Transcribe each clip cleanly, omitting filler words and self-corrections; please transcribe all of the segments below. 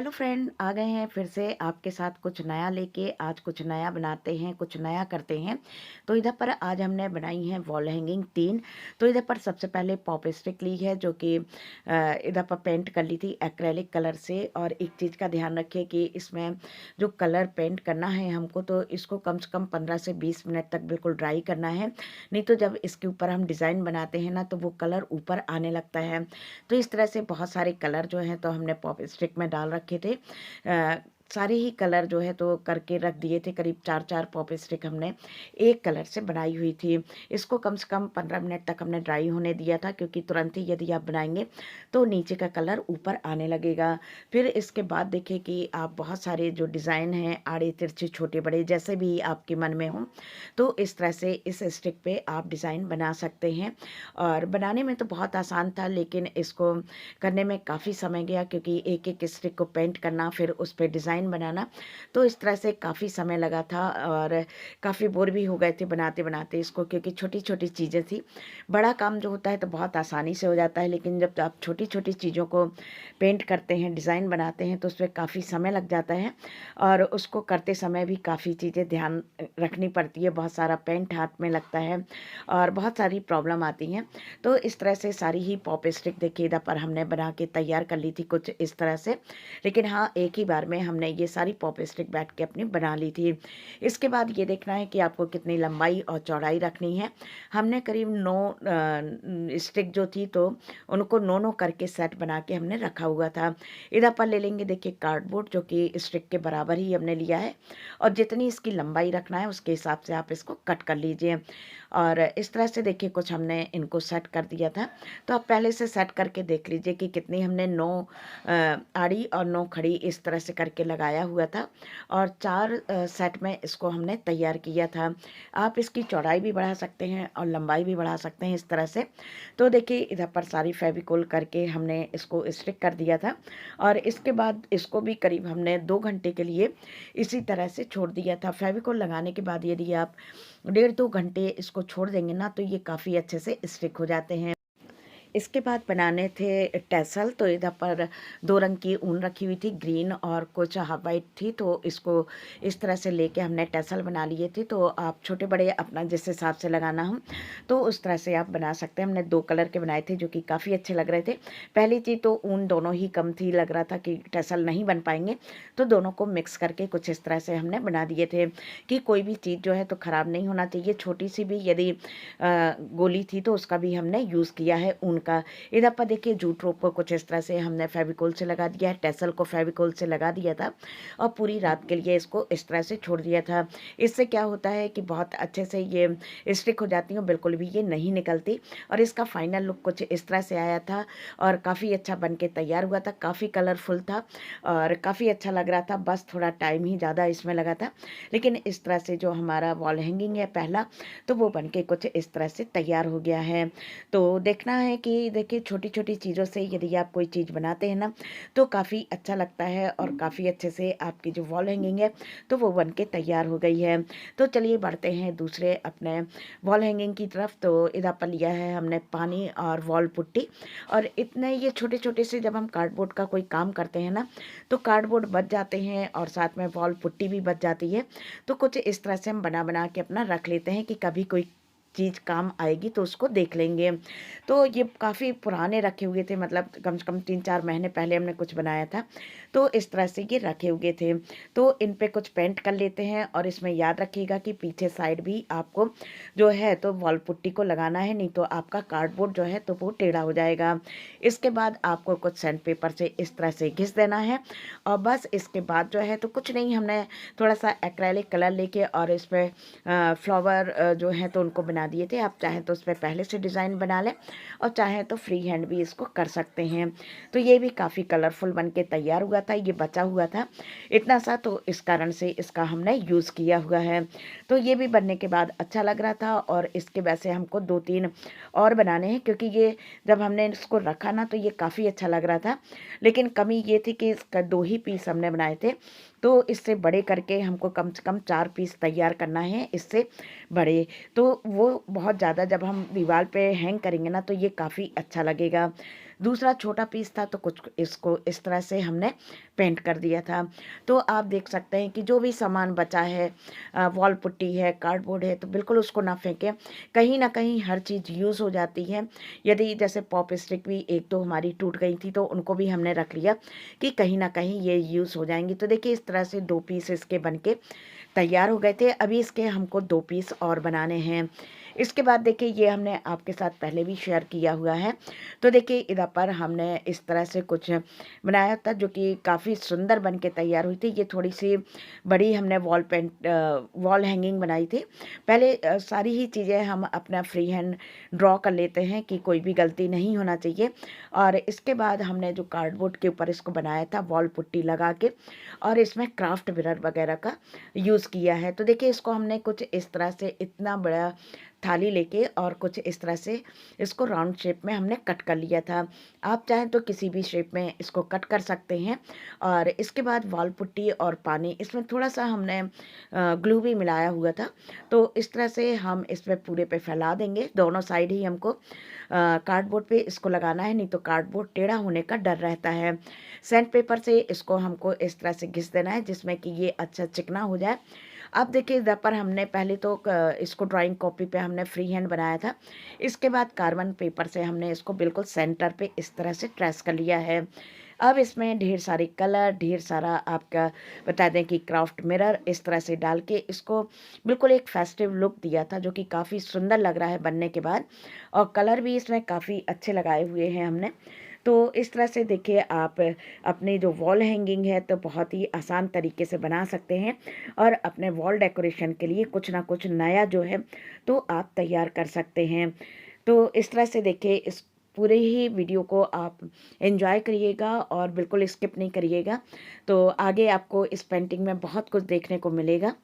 Hello friend, आ गए हैं फिर से आपके साथ कुछ नया लेके। आज कुछ नया बनाते हैं, कुछ नया करते हैं। तो इधर पर आज हमने बनाई है वॉल हैंगिंग 3। तो इधर पर सबसे पहले पॉप स्टिक ली है, जो कि इधर पर पेंट कर ली थी एक्रेलिक कलर से। और एक चीज़ का ध्यान रखिए कि इसमें जो कलर पेंट करना है हमको, तो इसको कम से कम 15 से 20 मिनट तक बिल्कुल ड्राई करना है। नहीं तो जब इसके ऊपर हम डिज़ाइन बनाते हैं ना, तो वो कलर ऊपर आने लगता है। तो इस तरह से बहुत सारे कलर जो हैं तो हमने पॉप स्टिक में डाल रखे थे। सारे ही कलर जो है तो करके रख दिए थे। करीब 4-4 पॉप स्टिक हमने एक कलर से बनाई हुई थी। इसको कम से कम 15 मिनट तक हमने ड्राई होने दिया था, क्योंकि तुरंत ही यदि आप बनाएंगे तो नीचे का कलर ऊपर आने लगेगा। फिर इसके बाद देखिए कि आप बहुत सारे जो डिज़ाइन हैं, आड़े तिरछे छोटे बड़े जैसे भी आपके मन में हों, तो इस तरह से इस स्टिक पे आप डिज़ाइन बना सकते हैं। और बनाने में तो बहुत आसान था, लेकिन इसको करने में काफ़ी समय गया, क्योंकि एक एक स्टिक को पेंट करना, फिर उस पर डिज़ाइन बनाना, तो इस तरह से काफ़ी समय लगा था। और काफ़ी बोर भी हो गए थे बनाते बनाते इसको, क्योंकि छोटी छोटी चीज़ें थी। बड़ा काम जो होता है तो बहुत आसानी से हो जाता है, लेकिन जब आप छोटी छोटी चीज़ों को पेंट करते हैं, डिज़ाइन बनाते हैं, तो उसमें काफ़ी समय लग जाता है। और उसको करते समय भी काफ़ी चीज़ें ध्यान रखनी पड़ती है। बहुत सारा पेंट हाथ में लगता है और बहुत सारी प्रॉब्लम आती हैं। तो इस तरह से सारी ही पॉप स्टिक देखिए इधर पर हमने बना के तैयार कर ली थी कुछ इस तरह से। लेकिन हाँ, एक ही बार में हमने ये सारी पॉप स्टिक बैठ के अपनी बना ली थी। इसके बाद ये देखना है कि आपको कितनी लंबाई और चौड़ाई रखनी है। हमने करीब 9 स्टिक जो थी, तो उनको 9-9 करके सेट बना के हमने रखा हुआ था। इधर पर ले लेंगे देखिए कार्डबोर्ड, जो कि स्टिक के बराबर ही हमने लिया है। और जितनी इसकी लंबाई रखना है उसके हिसाब से आप इसको कट कर लीजिए। और इस तरह से देखिए कुछ हमने इनको सेट कर दिया था। तो आप पहले से सेट करके देख लीजिए कि कितनी हमने 9 आड़ी और 9 खड़ी इस तरह से करके लगाया हुआ था। और 4 सेट में इसको हमने तैयार किया था। आप इसकी चौड़ाई भी बढ़ा सकते हैं और लंबाई भी बढ़ा सकते हैं इस तरह से। तो देखिए इधर पर सारी फेविकोल करके हमने इसको स्टिक कर दिया था। और इसके बाद इसको भी करीब हमने 2 घंटे के लिए इसी तरह से छोड़ दिया था। फेविकोल लगाने के बाद यदि आप 1.5-2 घंटे इसको छोड़ देंगे ना, तो ये काफ़ी अच्छे से स्टिक हो जाते हैं। इसके बाद बनाने थे टैसल। तो इधर पर 2 रंग की ऊन रखी हुई थी, ग्रीन और कुछ हाफ वाइट थी। तो इसको इस तरह से लेके हमने टैसल बना लिए थे। तो आप छोटे बड़े अपना जिस हिसाब से लगाना हो, तो उस तरह से आप बना सकते हैं। हमने 2 कलर के बनाए थे, जो कि काफ़ी अच्छे लग रहे थे। पहली चीज़ तो ऊन दोनों ही कम थी, लग रहा था कि टैसल नहीं बन पाएंगे। तो दोनों को मिक्स करके कुछ इस तरह से हमने बना दिए थे कि कोई भी चीज़ जो है तो ख़राब नहीं होना चाहिए। छोटी सी भी यदि गोली थी, तो उसका भी हमने यूज़ किया है ऊन का। इधर पर देखिए जूट रोप को कुछ इस तरह से हमने फेविकोल से लगा दिया है, टैसल को फेविकोल से लगा दिया था। और पूरी रात के लिए इसको इस तरह से छोड़ दिया था। इससे क्या होता है कि बहुत अच्छे से ये स्टिक हो जाती हैं, बिल्कुल भी ये नहीं निकलती। और इसका फाइनल लुक कुछ इस तरह से आया था और काफ़ी अच्छा बन के तैयार हुआ था। काफ़ी कलरफुल था और काफ़ी अच्छा लग रहा था। बस थोड़ा टाइम ही ज़्यादा इसमें लगा था। लेकिन इस तरह से जो हमारा वॉल हैंगिंग है पहला, तो वो बन के कुछ इस तरह से तैयार हो गया है। तो देखना है कि देखिए छोटी छोटी चीज़ों से यदि आप कोई चीज़ बनाते हैं ना, तो काफ़ी अच्छा लगता है और काफ़ी अच्छे से आपकी जो वॉल हैंगिंग है तो वो बन के तैयार हो गई है। तो चलिए बढ़ते हैं दूसरे अपने वॉल हैंगिंग की तरफ। तो इधर पर लिया है हमने पानी और वॉल पुट्टी। और इतने ये छोटे छोटे से जब हम कार्डबोर्ड का कोई काम करते हैं ना, तो कार्डबोर्ड बच जाते हैं और साथ में वॉल पुट्टी भी बच जाती है। तो कुछ इस तरह से हम बना बना के अपना रख लेते हैं कि कभी कोई चीज़ काम आएगी तो उसको देख लेंगे। तो ये काफ़ी पुराने रखे हुए थे, मतलब कम से कम 3-4 महीने पहले हमने कुछ बनाया था। तो इस तरह से ये रखे हुए थे। तो इन पे कुछ पेंट कर लेते हैं। और इसमें याद रखिएगा कि पीछे साइड भी आपको जो है तो वॉल पुट्टी को लगाना है, नहीं तो आपका कार्डबोर्ड जो है तो वो टेढ़ा हो जाएगा। इसके बाद आपको कुछ सैंड पेपर से इस तरह से घिस देना है। और बस इसके बाद जो है तो कुछ नहीं, हमने थोड़ा सा एक्रेलिक कलर लेके और इस पर फ्लावर जो है तो उनको बना दिए थे। आप चाहें तो उस पर पहले से डिज़ाइन बना लें और चाहें तो फ्री हैंड भी इसको कर सकते हैं। तो ये भी काफ़ी कलरफुल बन के तैयार हुआ था। ये बचा हुआ था इतना सा, तो इस कारण से इसका हमने यूज़ किया हुआ है। तो ये भी बनने के बाद अच्छा लग रहा था। और इसके वैसे हमको 2-3 और बनाने हैं, क्योंकि ये जब हमने इसको रखा ना तो ये काफ़ी अच्छा लग रहा था। लेकिन कमी ये थी कि इसका 2 ही पीस हमने बनाए थे। तो इससे बड़े करके हमको कम से कम 4 पीस तैयार करना है इससे बड़े। तो वो बहुत ज़्यादा जब हम दीवार पे हैंग करेंगे ना, तो ये काफ़ी अच्छा लगेगा। दूसरा छोटा पीस था तो कुछ इसको इस तरह से हमने पेंट कर दिया था। तो आप देख सकते हैं कि जो भी सामान बचा है, वॉल पुट्टी है, कार्डबोर्ड है, तो बिल्कुल उसको ना फेंकें। कहीं न कहीं हर चीज़ यूज़ हो जाती है। यदि जैसे पॉप स्टिक भी 1-2 हमारी टूट गई थी तो उनको भी हमने रख लिया कि कहीं न कहीं ये यूज़ हो जाएँगी। तो देखिए इस तरह से 2 पीस इसके बन के तैयार हो गए थे। अभी इसके हमको 2 पीस और बनाने हैं। इसके बाद देखिए ये हमने आपके साथ पहले भी शेयर किया हुआ है। तो देखिए इधर पर हमने इस तरह से कुछ बनाया था जो कि काफ़ी सुंदर बन के तैयार हुई थी। ये थोड़ी-सी बड़ी हमने वॉल हैंगिंग बनाई थी। पहले सारी ही चीज़ें हम अपना फ्री हैंड ड्रॉ कर लेते हैं कि कोई भी गलती नहीं होना चाहिए। और इसके बाद हमने जो कार्डबोर्ड के ऊपर इसको बनाया था वॉल पुट्टी लगा के, और इसमें क्राफ्ट मिरर वगैरह का यूज़ किया है। तो देखिए इसको हमने कुछ इस तरह से इतना बड़ा थाली लेके और कुछ इस तरह से इसको राउंड शेप में हमने कट कर लिया था। आप चाहें तो किसी भी शेप में इसको कट कर सकते हैं। और इसके बाद वॉल पुट्टी और पानी, इसमें थोड़ा-सा हमने ग्लू भी मिलाया हुआ था। तो इस तरह से हम इसमें पूरे पे फैला देंगे। दोनों साइड ही हमको कार्डबोर्ड पे इसको लगाना है, नहीं तो कार्डबोर्ड टेढ़ा होने का डर रहता है। सैंड पेपर से इसको हमको इस तरह से घिस देना है जिसमें कि ये अच्छा चिकना हो जाए। अब देखिए इधर पर हमने पहले तो इसको ड्राइंग कॉपी पे हमने फ्री हैंड बनाया था। इसके बाद कार्बन पेपर से हमने इसको बिल्कुल सेंटर पे इस तरह से ट्रेस कर लिया है। अब इसमें ढेर सारे कलर, ढेर सारा आपका बता दें कि क्राफ्ट मिरर इस तरह से डाल के इसको बिल्कुल एक फेस्टिव लुक दिया था जो कि काफ़ी सुंदर लग रहा है बनने के बाद। और कलर भी इसमें काफ़ी अच्छे लगाए हुए हैं हमने। तो इस तरह से देखिए आप अपनी जो वॉल हैंगिंग है तो बहुत ही आसान तरीके से बना सकते हैं, और अपने वॉल डेकोरेशन के लिए कुछ ना कुछ नया जो है तो आप तैयार कर सकते हैं। तो इस तरह से देखिए इस पूरे ही वीडियो को आप एंजॉय करिएगा और बिल्कुल स्किप नहीं करिएगा। तो आगे आपको इस पेंटिंग में बहुत कुछ देखने को मिलेगा।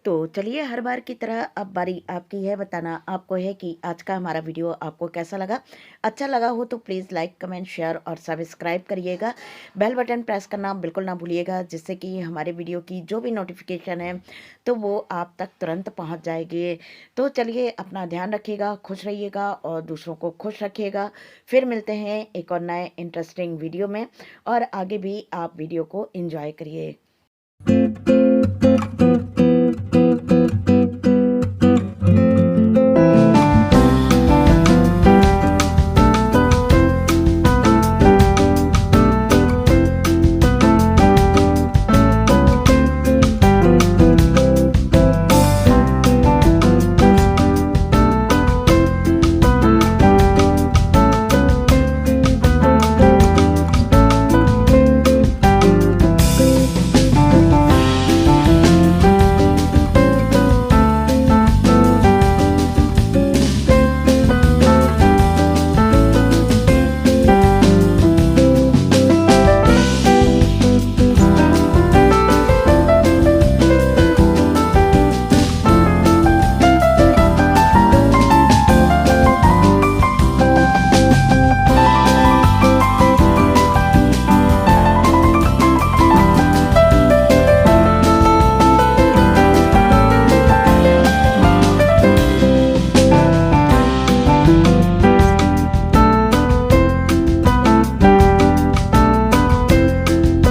तो चलिए हर बार की तरह अब बारी आपकी है, बताना आपको है कि आज का हमारा वीडियो आपको कैसा लगा। अच्छा लगा हो तो प्लीज़ लाइक, कमेंट, शेयर और सब्सक्राइब करिएगा। बेल बटन प्रेस करना बिल्कुल ना भूलिएगा, जिससे कि हमारे वीडियो की जो भी नोटिफिकेशन है तो वो आप तक तुरंत पहुंच जाएगी। तो चलिए अपना ध्यान रखिएगा, खुश रहिएगा और दूसरों को खुश रखिएगा। फिर मिलते हैं एक और नए इंटरेस्टिंग वीडियो में, और आगे भी आप वीडियो को एंजॉय करिए।